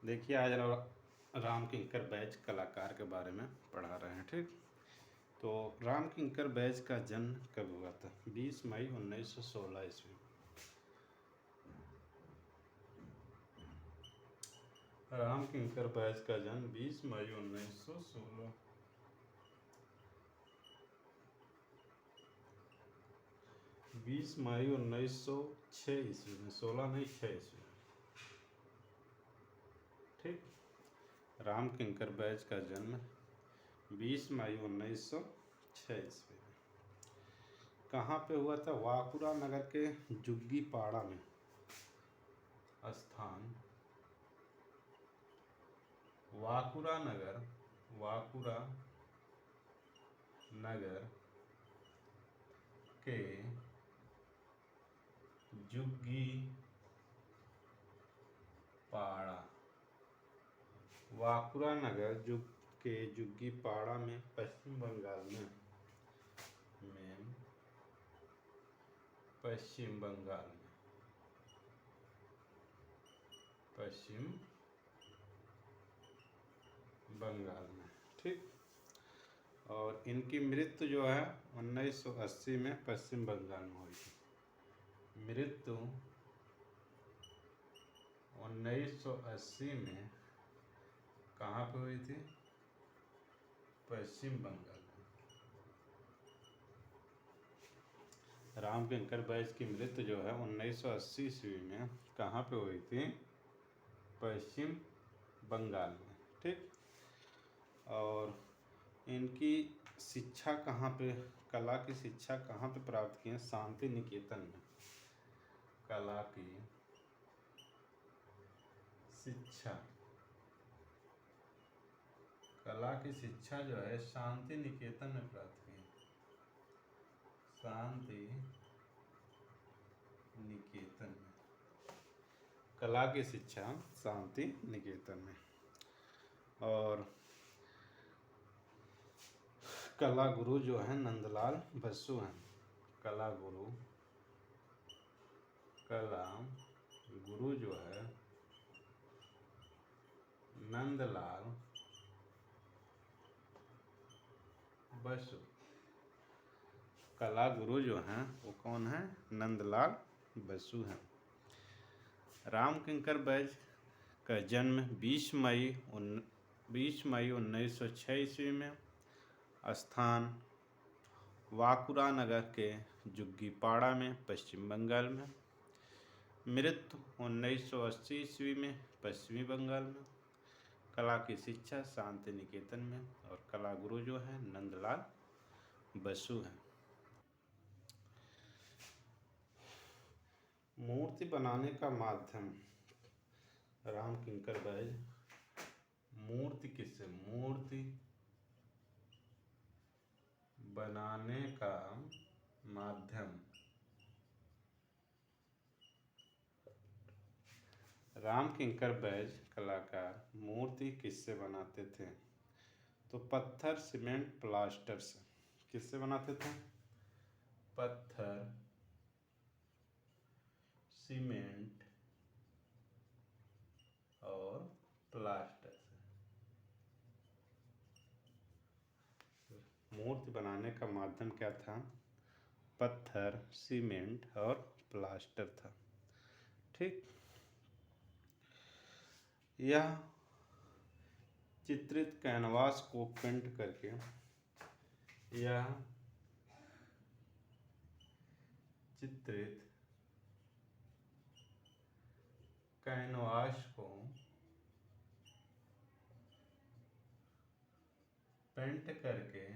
देखिए आज राम किंकर बैज कलाकार के बारे में पढ़ा रहे हैं। ठीक, तो राम किंकर बैज का जन्म कब हुआ था? 20 मई 1916 ईस्वी। राम किंकर बैज का जन्म 20 मई 1916। 20 मई 1906 ईस्वी में, 16 नहीं 6 ईस्वी में। ठीक, राम किंकर बैज का जन्म 20 मई 1906 ईस्वी में कहाँ पे हुआ था? वाकुरा नगर के जुग्गी पाड़ा में स्थान वाकुरा नगर के जुग्गी पाड़ा, वाकुरा नगर के जुग्गी पाड़ा में पश्चिम बंगाल में पश्चिम बंगाल में। ठीक, और इनकी मृत्यु जो है 1980 में पश्चिम बंगाल में हुई थी। मृत्यु 1980 में कहाँ पे हुई थी? पश्चिम बंगाल में। राम किंकर बैज की मृत्यु जो है 1980 ईस्वी में कहाँ पे हुई थी? पश्चिम बंगाल में। ठीक, और इनकी शिक्षा कहाँ पे, कला की शिक्षा कहाँ पे प्राप्त की है? शांति निकेतन में। कला की शिक्षा जो है शांति निकेतन में प्राप्त की है। शांति निकेतन में कला की शिक्षा शांति निकेतन में। और कला गुरु जो है नंदलाल बसु हैं। कला गुरु जो है नंदलाल बसु। कला गुरु जो हैं वो कौन है? नंदलाल बसु हैं। राम किंकर बैज का जन्म 20 मई 1906 ईस्वी में, स्थान वाकुरा नगर के जुग्गीपाड़ा में पश्चिम बंगाल में। मृत्यु 1980 ईस्वी में पश्चिमी बंगाल में। कला की शिक्षा शांति निकेतन में, और कला गुरु जो है नंदलाल बसु हैं। मूर्ति बनाने का माध्यम, राम किंकर बैज मूर्ति बनाने का माध्यम, राम किंकर बैज कलाकार मूर्ति किससे बनाते थे? तो पत्थर, सीमेंट, प्लास्टर से। किससे बनाते थे? पत्थर, सीमेंट और प्लास्टर से। मूर्ति बनाने का माध्यम क्या था? पत्थर, सीमेंट और प्लास्टर था। ठीक, यह चित्रित कैनवास को पेंट करके, यह चित्रित कैनवास को पेंट करके,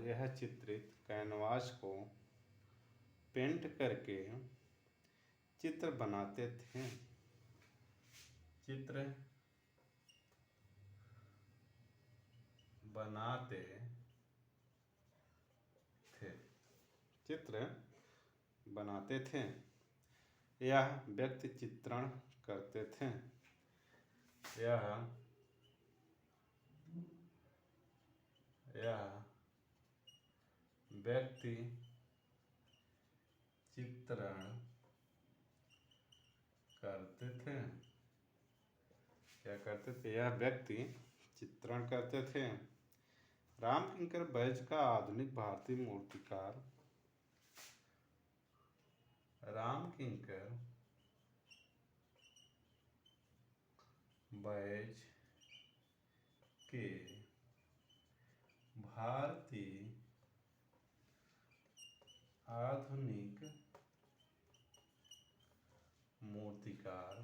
यह चित्रित कैनवास को पेंट करके चित्र बनाते थे। चित्र बनाते थे। यह व्यक्ति चित्रण करते थे। यह व्यक्ति चित्रण करते थे। क्या करते थे? यह व्यक्ति चित्रण करते थे। रामकिंकर बैज का आधुनिक भारतीय मूर्तिकार रामकिंकर बैज के भारतीय आधुनिक मूर्तिकार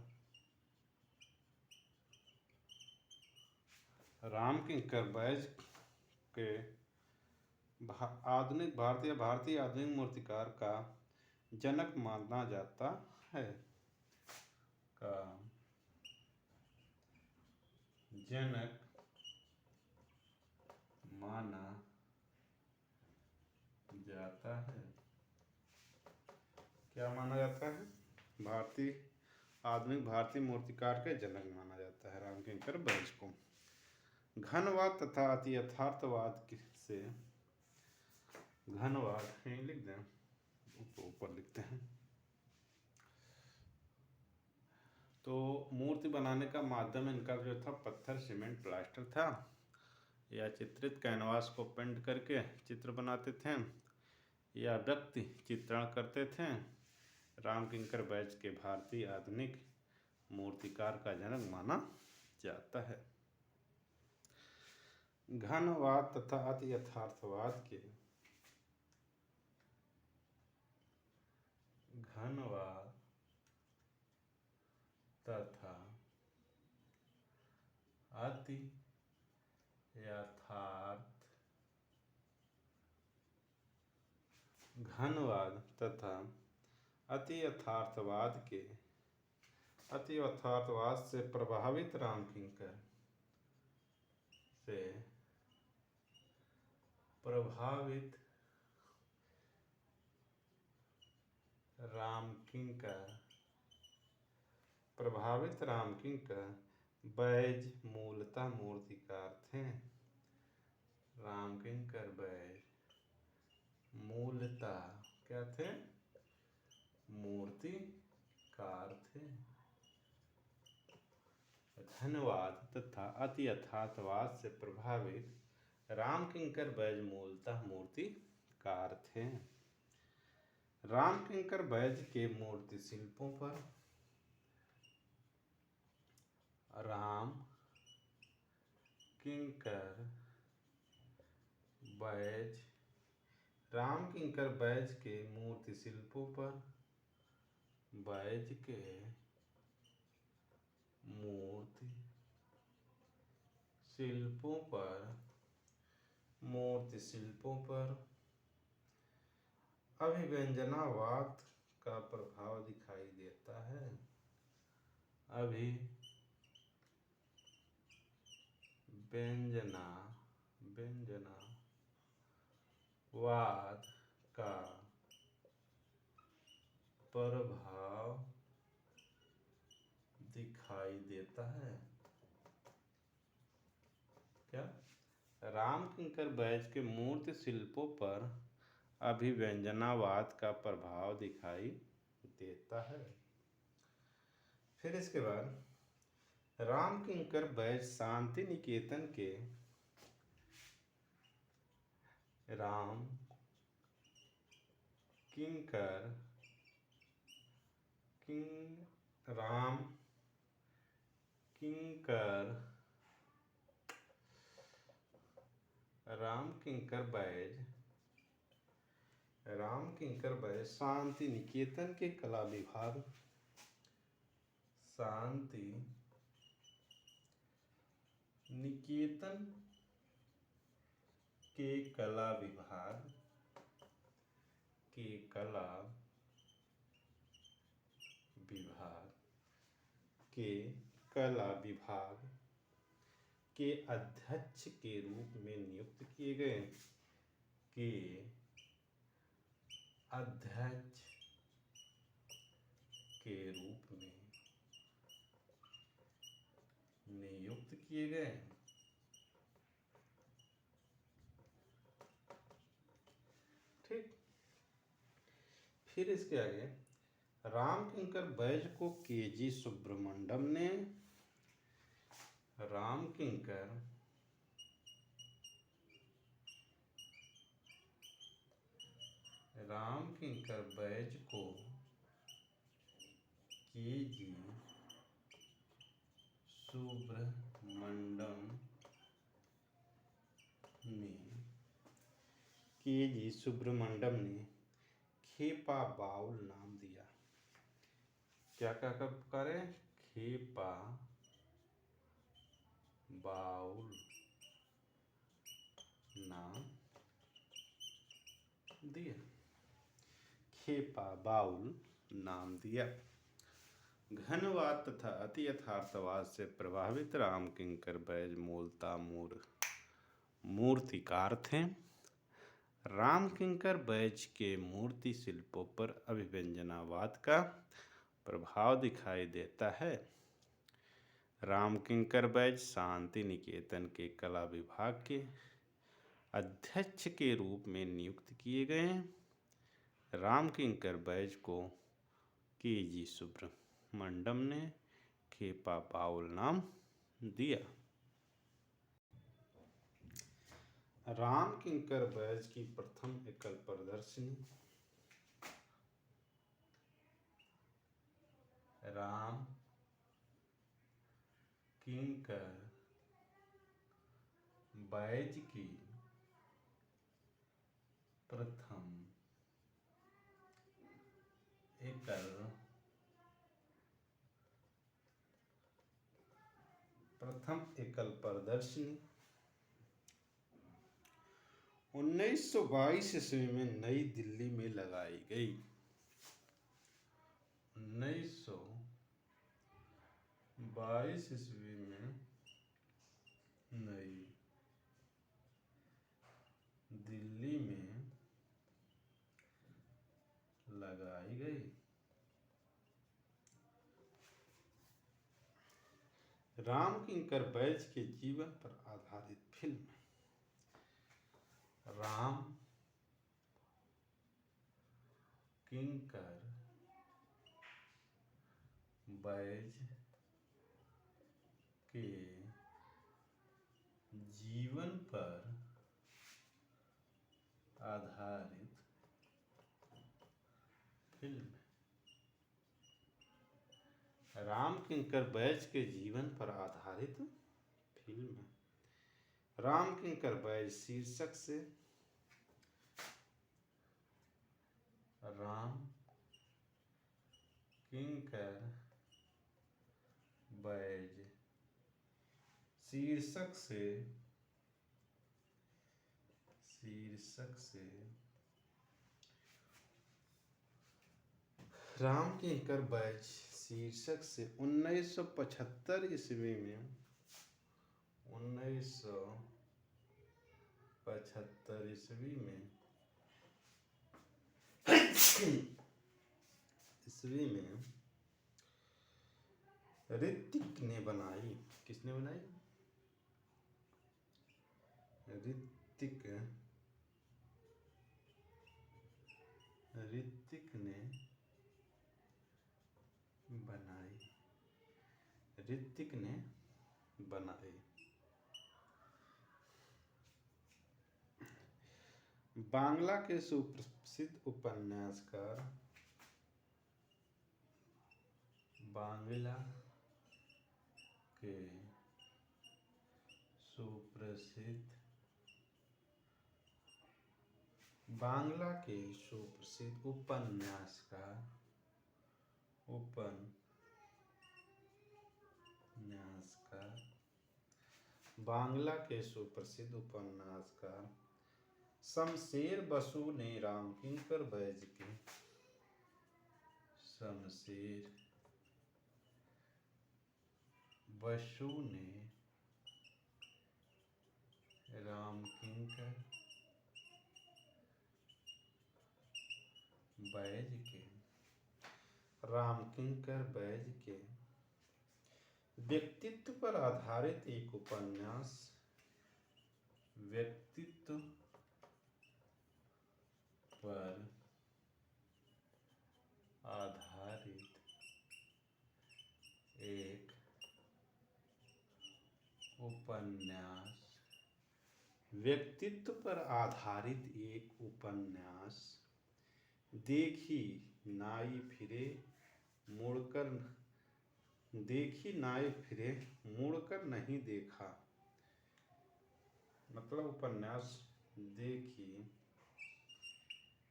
रामकिंकर बैज के आधुनिक भारतीय आधुनिक मूर्तिकार का जनक माना जाता है। का जनक माना जाता है। क्या माना जाता है? आधुनिक भारतीय मूर्तिकार के जनक माना जाता है रामकिंकर बैज को। घनवाद तथा अति यथार्थवाद से घनवाद लिख दें, ऊपर लिखते हैं। तो मूर्ति बनाने का माध्यम इनका जो था पत्थर, सीमेंट, प्लास्टर था, या चित्रित कैनवास को पेंट करके चित्र बनाते थे, या व्यक्ति चित्रण करते थे। रामकिंकर बैज के भारतीय आधुनिक मूर्तिकार का जनक माना जाता है। घनवाद तथा अति यथार्थवाद के घनवाद तथा अति यथार्थवाद से प्रभावित रामकिंकर बैज मूलतः मूर्तिकार थे। रामकिंकर बैज मूलतः क्या थे? मूर्तिकार थे। घनवाद तथा अति यथार्थवाद से प्रभावित रामकिंकर बैज मूलतः मूर्तिकार थे। रामकिंकर बैज के मूर्ति शिल्पों पर रामकिंकर बैज के मूर्ति शिल्पों पर अभिव्यंजनावाद का प्रभाव दिखाई देता है। अभिव्यंजनावाद का प्रभाव दिखाई देता है। क्या? रामकिंकर बैज के मूर्ति शिल्पों पर अभिव्यंजनावाद का प्रभाव दिखाई देता है। फिर इसके बाद रामकिंकर बैज शांति निकेतन के रामकिंकर बैज शांति निकेतन के कला विभाग के अध्यक्ष के रूप में नियुक्त किए गए। ठीक। फिर इसके आगे रामकिंकर बैज को केजी सुब्रमण्यम ने रामकिंकर बैज को केजी सुब्रमण्यम ने खेपा बाउल नाम दिया। क्या क्या कर पुकारे? खेपा बाउल नाम दिया। खेपा बाउल नाम दिया। घनवाद तथा अति यथार्थवाद से प्रभावित रामकिंकर बैज मूलतः मूर्तिकार थे। रामकिंकर बैज के मूर्ति शिल्पों पर अभिव्यंजनावाद का प्रभाव दिखाई देता है। रामकिंकर बैज शांति निकेतन के कला विभाग के अध्यक्ष के रूप में नियुक्त किए गए। रामकिंकर बैज को केजी सुब्रमण्यम ने खेपा बाउल नाम दिया। रामकिंकर बैज की प्रथम एकल प्रदर्शनी राम किंकर बैज की प्रथम एकल प्रदर्शनी 1922 ईस्वी में नई दिल्ली में लगाई गई। 1922 ईस्वी में नई दिल्ली में लगाई गई। रामकिंकर बैज के जीवन पर आधारित फिल्म रामकिंकर बैज के जीवन पर आधारित फिल्म रामकिंकर बैज के जीवन पर आधारित फिल्म रामकिंकर बैज शीर्षक से रामकिंकर बैज शीर्षक से रामकिंकर बैज शीर्षक से 1975 ईस्वी में 1975 ईस्वी में ऋतिक ने बनाई। किसने बनाई? ऋतिक ने बनाई। बांग्ला के सुप्रसिद्ध उपन्यासकार शमशेर बसु ने रामकिंकर बैज के रामकिंकर बैज के व्यक्तित्व पर आधारित एक उपन्यास व्यक्तित्व पर आधारित उपन्यास, व्यक्तित्व पर आधारित एक उपन्यास। देखी नाई फिरे मुड़कर, देखी नाई फिरे मुड़कर नहीं देखा। मतलब उपन्यास देखी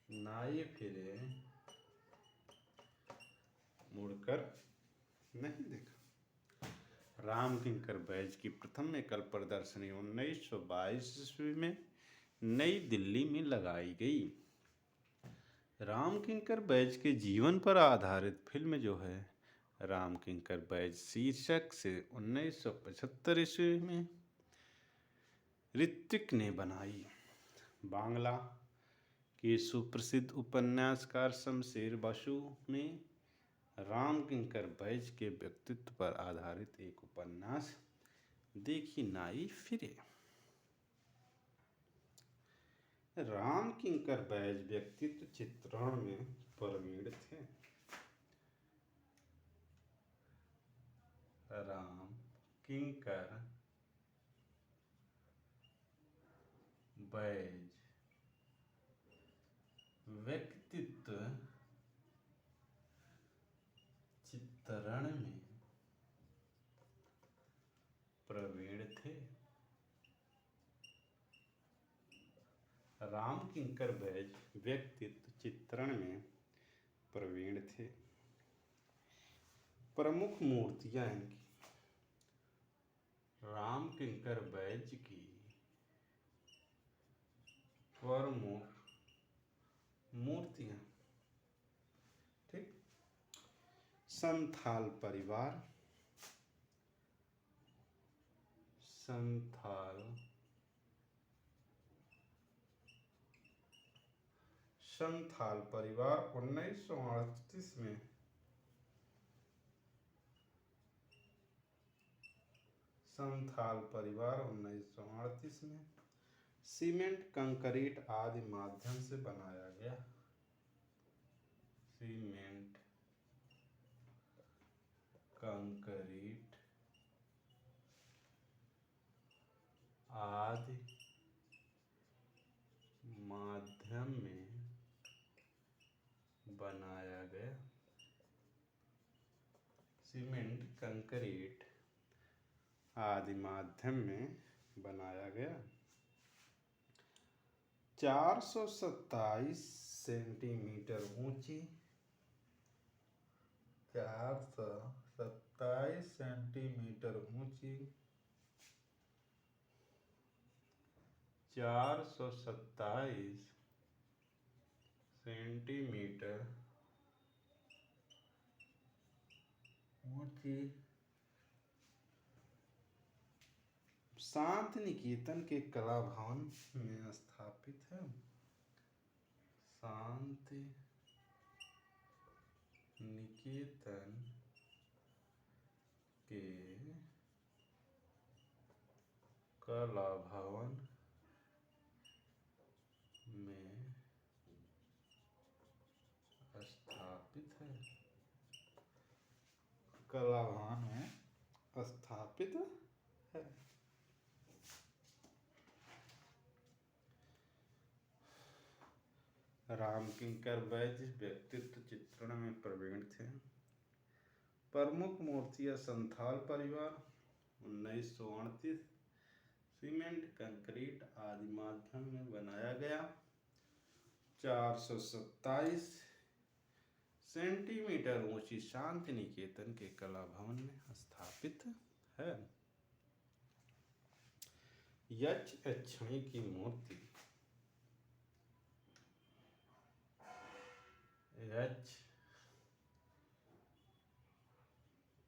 नाई फिरे मुड़कर नहीं देखा। रामकिंकर बैज की प्रथम एकल प्रदर्शनी 1922 ईस्वी में नई दिल्ली में लगाई गई। रामकिंकर बैज के जीवन पर आधारित फिल्म जो है रामकिंकर बैज शीर्षक से 1975 ईस्वी में ऋत्विक ने बनाई। बांग्ला के सुप्रसिद्ध उपन्यासकार शमशेर बसु ने रामकिंकर बैज के व्यक्तित्व पर आधारित एक उपन्यास देखी नाई फिरे। रामकिंकर बैज व्यक्तित्व चित्रण में प्रवीण थे। रामकिंकर बैज व्यक्तित्व चित्रण में प्रवीण थे। रामकिंकर बैज व्यक्तित्व चित्रण में प्रवीण थे। प्रमुख मूर्तियां इनकी रामकिंकर बैज की प्रमुख मूर्तियां, ठीक। संथाल परिवार, संथाल परिवार 1938 में संथाल परिवार 1938 में सीमेंट कंक्रीट आदि माध्यम से बनाया गया। सीमेंट कंक्रीट आदि माध्यम में बनाया गया। सीमेंट कंक्रीट आदि माध्यम में बनाया गया। 427 सेंटीमीटर ऊंची, 427 सेंटीमीटर ऊंची, 427 सेंटीमीटर ऊंची शांति निकेतन के कला भवन में स्थापित है। शांति निकेतन के कला भवन में स्थापित है। कला भवन में स्थापित है। रामकिंकर बैज व्यक्तित्व चित्रण में प्रवीण थे। प्रमुख मूर्तियां संथाल परिवार 1938 सीमेंट कंक्रीट आदि माध्यम में बनाया गया। 427 सेंटीमीटर ऊंची शांति निकेतन के कला भवन में स्थापित है। यक्ष यक्षिणी की मूर्ति,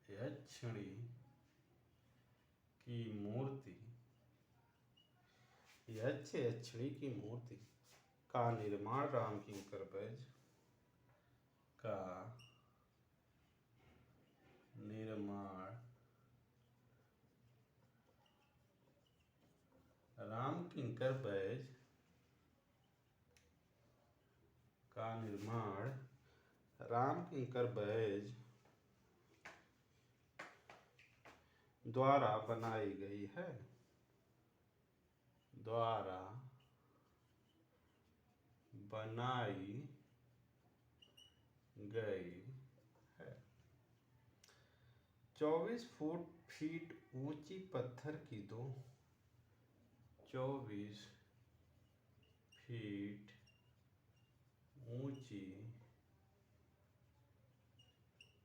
यक्षिणी की मूर्ति, यक्ष यक्षिणी की मूर्ति का निर्माण रामकिंकर बैज का निर्माण रामकिंकर बैज का निर्माण रामकिंकर बैज द्वारा बनाई गई है, द्वारा बनाई गई है। 24 फीट ऊंची पत्थर की दो 24 फीट ऊंची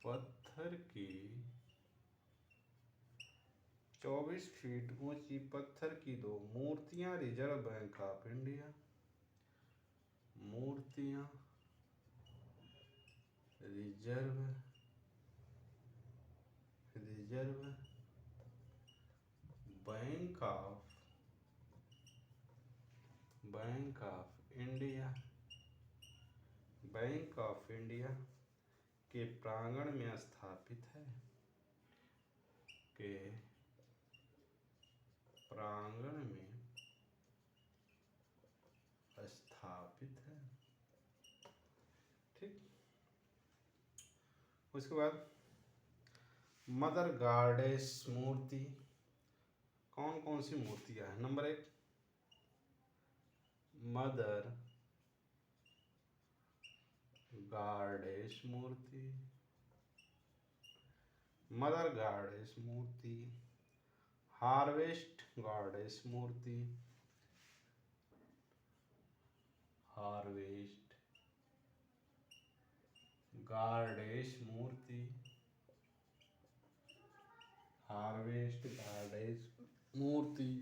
पत्थर की 24 फीट ऊंची पत्थर की दो मूर्तियां रिजर्व बैंक ऑफ इंडिया, मूर्तियां रिजर्व बैंक ऑफ इंडिया के प्रांगण में स्थापित है, के प्रांगण में स्थापित है। ठीक, उसके बाद मदर गॉडेस मूर्ति, कौन कौन सी मूर्तियां हैं? नंबर 1 मदर गॉडेस मूर्ति, मदर गॉडेस मूर्ति, हार्वेस्ट गॉडेस मूर्ति, हार्वेस्ट गॉडेस मूर्ति, हार्वेस्ट गॉडेस मूर्ति,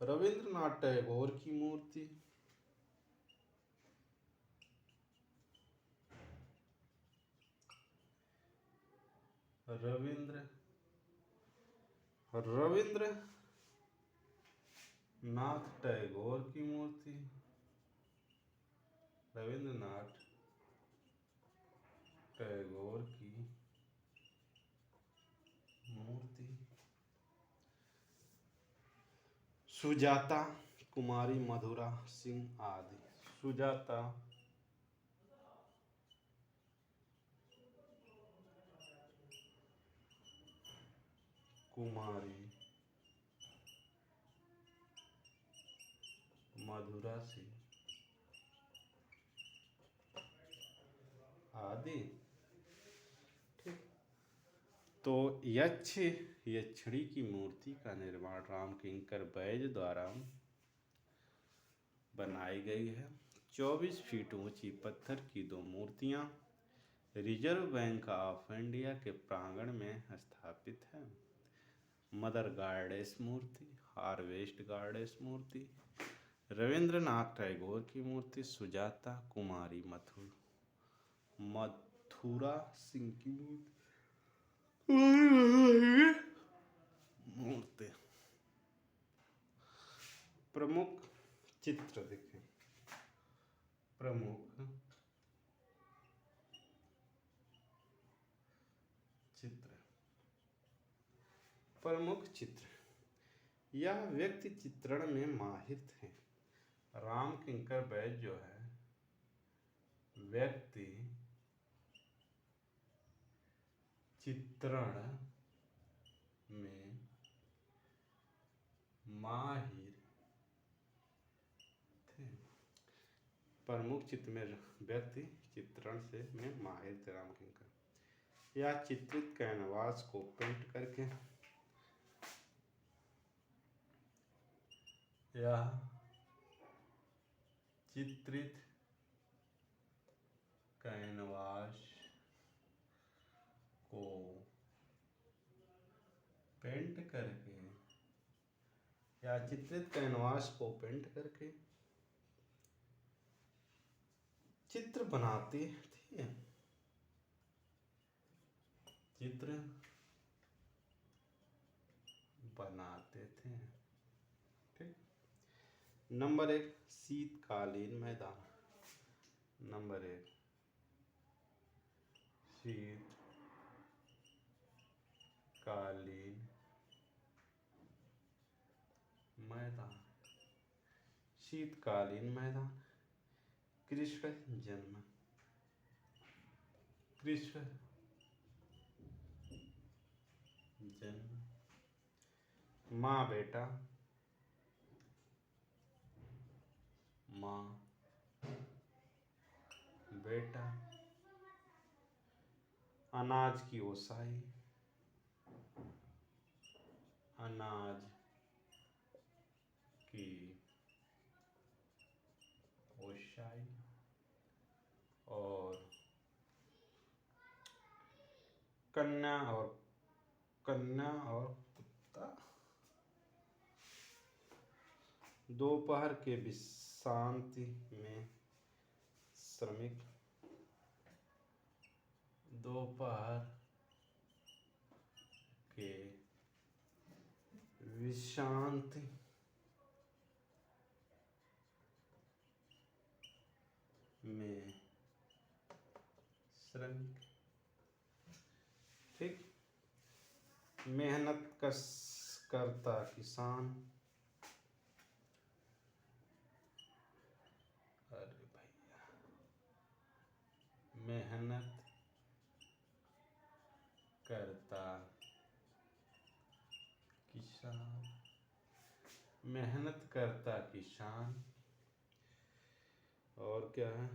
रविंद्रनाथ टैगोर की मूर्ति, रविंद्रनाथ टैगोर की मूर्ति, रविंद्रनाथ टैगोर की मूर्ति, सुजाता, कुमारी मधुरा सिंह आदि, सुजाता, कुमारी मधुरा सिंह आदि। ठीक, तो यक्षिणी की मूर्ति का निर्माण रामकिंकर बैज द्वारा बनाई गई है। 24 फीट ऊंची पत्थर की दो मूर्तियां रिजर्व बैंक ऑफ इंडिया के प्रांगण में स्थापित है। मदर गॉडेस मूर्ति, हार्वेस्ट गॉडेस मूर्ति, रविंद्रनाथ टैगोर की मूर्ति, सुजाता कुमारी मथुरा सिंह की मूर्ति। प्रमुख चित्र देखें, प्रमुख चित्र, यह व्यक्ति चित्रण में माहिर थे। रामकिंकर बैज जो है व्यक्ति चित्रण में माहिर थे। प्रमुख चित्र में व्यक्ति चित्रण में माहिर थे रामकिंकर। या चित्रित कैनवास को पेंट करके, या चित्रित कैनवास को पेंट करके, या चित्रित कैनवास को पेंट करके चित्र बनाते थे, चित्र बनाते थे। ठीक, नंबर 1 शीतकालीन मैदान, नंबर 1 शीतकालीन मैदान, शीतकालीन मैदान, कृष्ण जन्म, माँ बेटा, माँ बेटा, अनाज की ओसाई, अनाज की ओसाई, और कन्या और कुत्ता, दोपहर के विश्रांति में श्रमिक, दोपहर के विश्रांति में श्रमिक, ठीक। मेहनत कश करता किसान, अरे भैया, मेहनत करता किसान, मेहनत करता किसान, और क्या है,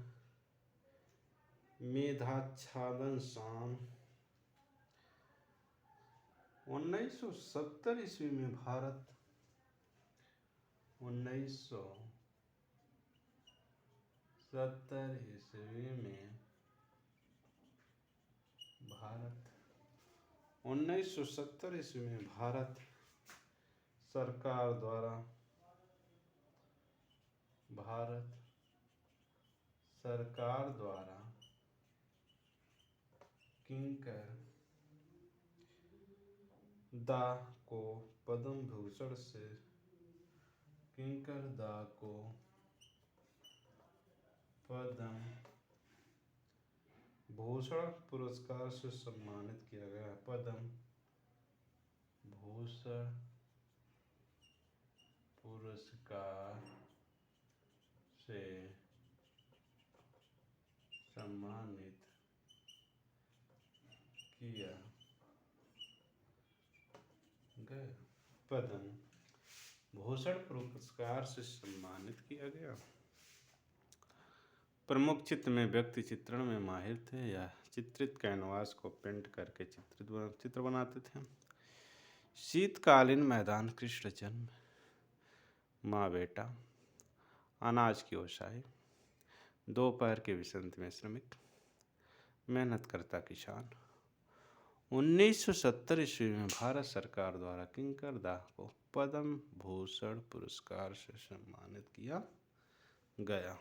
मेधाच्छादन शाम। 1970 ईस्वी में भारत, 1970 ईस्वी में भारत, 1970 ईस्वी में भारत सरकार द्वारा किंकर दा को पद्म भूषण से, किंकर दा को पद्म भूषण पुरस्कार से सम्मानित किया गया। पद्म भूषण पुरस्कार से सम्मानित किया गया। पद्म भूषण पुरस्कार से सम्मानित किया गया। प्रमुख चित्र में व्यक्ति चित्रण में माहिर थे या चित्रित कैनवास को पेंट करके चित्र बनाते थे। शीतकालीन मैदान, कृष्ण जन्म, माँ बेटा, अनाज की ओसाई, दोपहर के विश्रांति में श्रमिक, मेहनत करता किसान। 1970 ईस्वी में भारत सरकार द्वारा किंकर दा को पद्म भूषण पुरस्कार से सम्मानित किया गया।